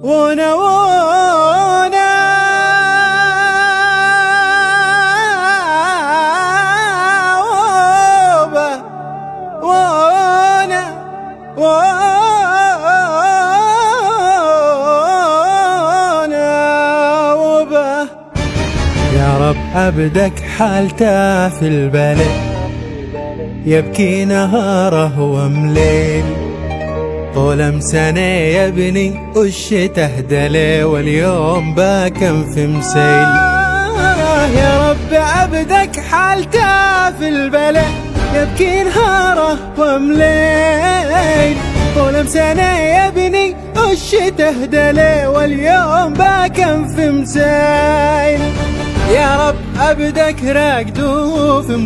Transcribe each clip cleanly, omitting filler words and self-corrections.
وانا وانا وبه وانا وانا وبه. يا رب عبدك حالته في البلد، يبكي نهاره ومليل، طول سنة يبني والشتا دلي واليوم باكم في مسيل. يا رب عبدك حالته في البلد، يبكي نهاره ومليل، طول سنة يبني والشتا دلي واليوم باكم في مسيل. يا رب عبدك راقدو في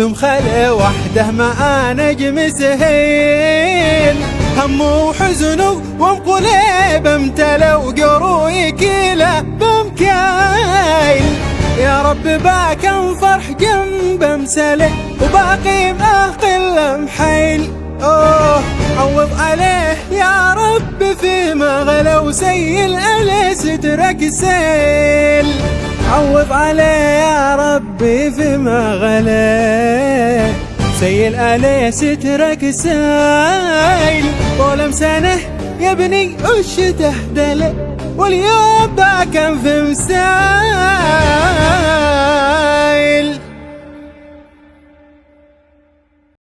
مخلة وحده مع نجم سهيل، همه وحزنه وانقلب امتلى وقروي كيله بمكايل. يا رب باكم فرح جنب مسلي وباقي ماقل محيل. عوض عليه يا رب فيما غلا وسيل عليه سترك سيل. عوض عليه يا ربي فيما غلا سيل عليه سترك سيل. طول سنة يبني والشتا دلي واليوم باكم في مسايل.